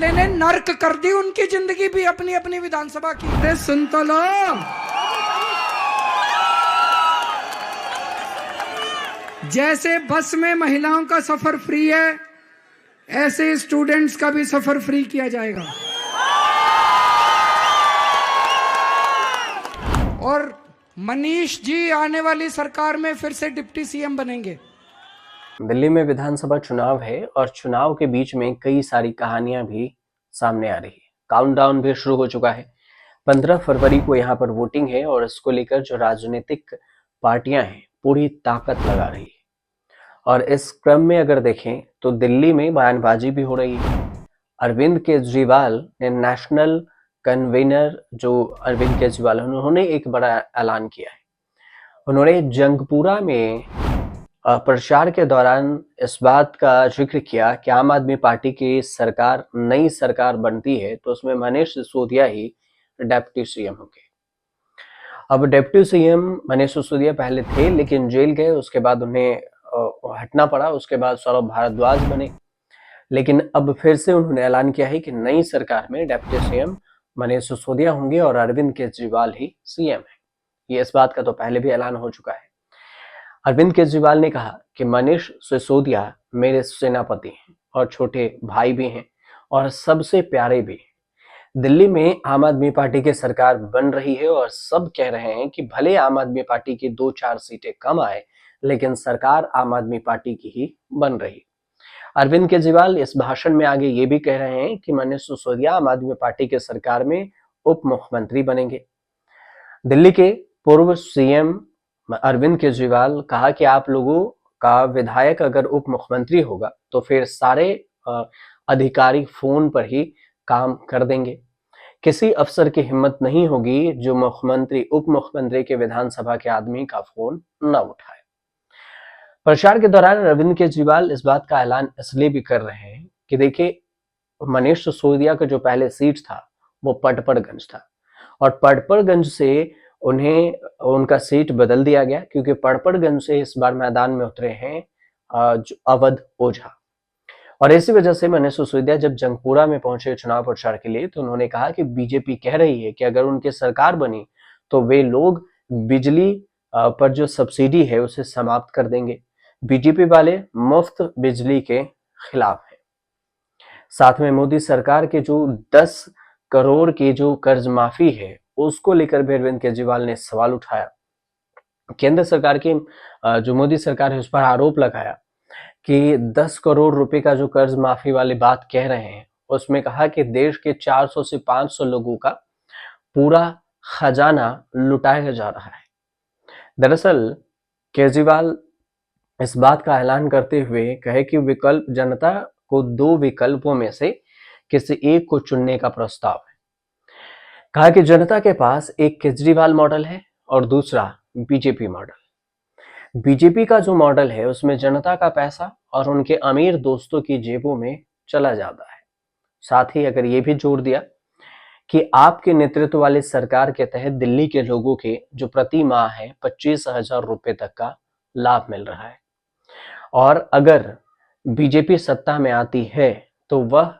MLA ने नर्क कर दी उनकी जिंदगी भी अपनी अपनी विधानसभा की। अरे सुन तो लो, जैसे बस में महिलाओं का सफर फ्री है, ऐसे स्टूडेंट्स का भी सफर फ्री किया जाएगा। और मनीष जी आने वाली सरकार में फिर से डिप्टी सीएम बनेंगे। दिल्ली में विधानसभा चुनाव है और चुनाव के बीच में कई सारी कहानियां भी सामने आ रही है। काउंटडाउन भी शुरू हो चुका है। 15 फरवरी को यहाँ पर वोटिंग है और इसको लेकर जो राजनीतिक पार्टियां हैं पूरी ताकत लगा रही है। और इस क्रम में अगर देखें तो दिल्ली में बयानबाजी भी हो रही है। अरविंद केजरीवाल ने नेशनल कन्वीनर जो अरविंद केजरीवाल उन्होंने एक बड़ा ऐलान किया है। उन्होंने जंगपुरा में प्रचार के दौरान इस बात का जिक्र किया कि आम आदमी पार्टी की सरकार नई सरकार बनती है तो उसमें मनीष सिसोदिया ही डिप्टी सीएम होंगे। अब डिप्टी सीएम मनीष सिसोदिया पहले थे लेकिन जेल गए, उसके बाद उन्हें हटना पड़ा, उसके बाद सौरभ भारद्वाज बने। लेकिन अब फिर से उन्होंने ऐलान किया है कि नई सरकार में डिप्टी सीएम मनीष सिसोदिया होंगे और अरविंद केजरीवाल ही सीएम है। ये इस बात का तो पहले भी ऐलान हो चुका है। अरविंद केजरीवाल ने कहा कि मनीष सिसोदिया मेरे सेनापति हैं और छोटे भाई भी हैं और सबसे प्यारे भी हैं। दिल्ली में आम आदमी पार्टी की सरकार बन रही है और सब कह रहे हैं कि भले आम आदमी पार्टी की 2-4 सीटें कम आए लेकिन सरकार आम आदमी पार्टी की ही बन रही। अरविंद केजरीवाल इस भाषण में आगे ये भी कह रहे हैं कि मनीष सिसोदिया आम आदमी पार्टी की सरकार में उप मुख्यमंत्री बनेंगे। दिल्ली के पूर्व सीएम अरविंद केजरीवाल कहा कि आप लोगों का विधायक अगर उप मुख्यमंत्री होगा तो फिर सारे अधिकारी फोन पर ही काम कर देंगे। किसी अफसर की हिम्मत नहीं होगी जो मुख्यमंत्री उप मुख्यमंत्री के विधानसभा के आदमी का फोन न उठाए। प्रचार के दौरान अरविंद केजरीवाल इस बात का ऐलान इसलिए भी कर रहे हैं कि देखिए, मनीष सिसोदिया का जो पहले सीट था वो पटपड़गंज था और पटपड़गंज से उन्हें उनका सीट बदल दिया गया क्योंकि पटपड़गंज से इस बार मैदान में उतरे हैं अवध ओझा। और इसी वजह से मनीष सिसोदिया जब जंगपुरा में पहुंचे चुनाव प्रचार के लिए तो उन्होंने कहा कि बीजेपी कह रही है कि अगर उनकी सरकार बनी तो वे लोग बिजली पर जो सब्सिडी है उसे समाप्त कर देंगे। बीजेपी वाले मुफ्त बिजली के खिलाफ है। साथ में मोदी सरकार के जो 10 करोड़ की जो कर्ज माफी है उसको लेकर भी अरविंद केजरीवाल ने सवाल उठाया। केंद्र सरकार की जो मोदी सरकार है उस पर आरोप लगाया कि 10 करोड़ रुपए का जो कर्ज माफी वाली बात कह रहे हैं उसमें कहा कि देश के 400 से 500 लोगों का पूरा खजाना लुटाया जा रहा है। दरअसल केजरीवाल इस बात का ऐलान करते हुए कहे कि विकल्प जनता को 2 विकल्पों में से किसी एक को चुनने का प्रस्ताव है। कहा कि जनता के पास एक केजरीवाल मॉडल है और दूसरा बीजेपी मॉडल। बीजेपी का जो मॉडल है उसमें जनता का पैसा और उनके अमीर दोस्तों की जेबों में चला जाता है। साथ ही अगर ये भी जोड़ दिया कि आपके नेतृत्व वाली सरकार के तहत दिल्ली के लोगों के जो प्रति माह है 25,000 रुपए तक का लाभ मिल रहा है और अगर बीजेपी सत्ता में आती है तो वह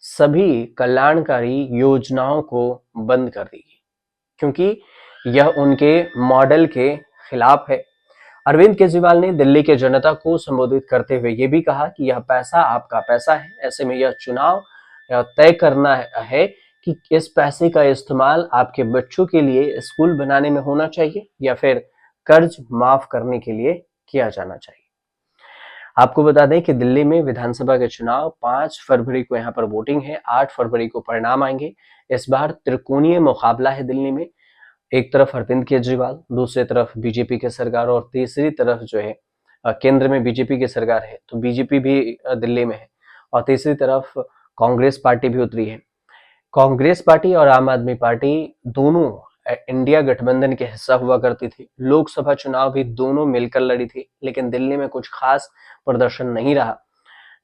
सभी कल्याणकारी योजनाओं को बंद कर देगी क्योंकि यह उनके मॉडल के खिलाफ है। अरविंद केजरीवाल ने दिल्ली के जनता को संबोधित करते हुए यह भी कहा कि यह पैसा आपका पैसा है, ऐसे में यह चुनाव तय करना है कि इस पैसे का इस्तेमाल आपके बच्चों के लिए स्कूल बनाने में होना चाहिए या फिर कर्ज माफ करने के लिए किया जाना चाहिए। आपको बता दें कि दिल्ली में विधानसभा के चुनाव 5 फरवरी को यहाँ पर वोटिंग है, 8 फरवरी को परिणाम आएंगे। इस बार त्रिकोणीय मुकाबला है दिल्ली में। एक तरफ अरविंद केजरीवाल, दूसरी तरफ बीजेपी की सरकार और तीसरी तरफ जो है केंद्र में बीजेपी की सरकार है तो बीजेपी भी दिल्ली में है और तीसरी तरफ कांग्रेस पार्टी भी उतरी है। कांग्रेस पार्टी और आम आदमी पार्टी दोनों इंडिया गठबंधन के हिस्सा हुआ करती थी। लोकसभा चुनाव भी दोनों मिलकर लड़ी थी लेकिन दिल्ली में कुछ खास प्रदर्शन नहीं रहा।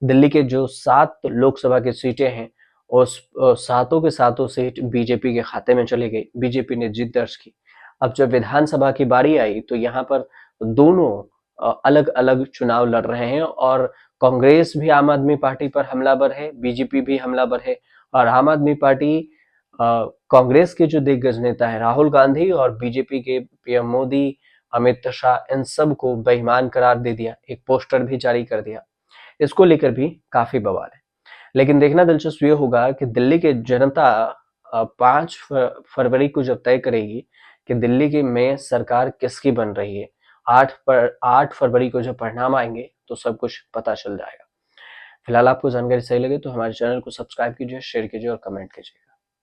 दिल्ली के जो 7 लोकसभा की सीटें हैं उस सातों के सातों सीट बीजेपी के खाते में चली गई। बीजेपी ने जीत दर्ज की। अब जब विधानसभा की बारी आई तो यहाँ पर दोनों अलग अलग चुनाव लड़ रहे हैं और कांग्रेस भी आम आदमी पार्टी पर हमलावर है, बीजेपी भी हमलावर है और आम आदमी पार्टी कांग्रेस के जो दिग्गज नेता है राहुल गांधी और बीजेपी के पीएम मोदी, अमित शाह, इन सब को बेईमान करार दे दिया, एक पोस्टर भी जारी कर दिया। इसको लेकर भी काफी बवाल है। लेकिन देखना दिलचस्प ये होगा कि दिल्ली की जनता 5 फरवरी को जब तय करेगी कि दिल्ली की में सरकार किसकी बन रही है, 8 फरवरी को जब परिणाम आएंगे तो सब कुछ पता चल जाएगा। फिलहाल आपको जानकारी सही लगे तो हमारे चैनल को सब्सक्राइब कीजिए, शेयर कीजिए और कमेंट कीजिए।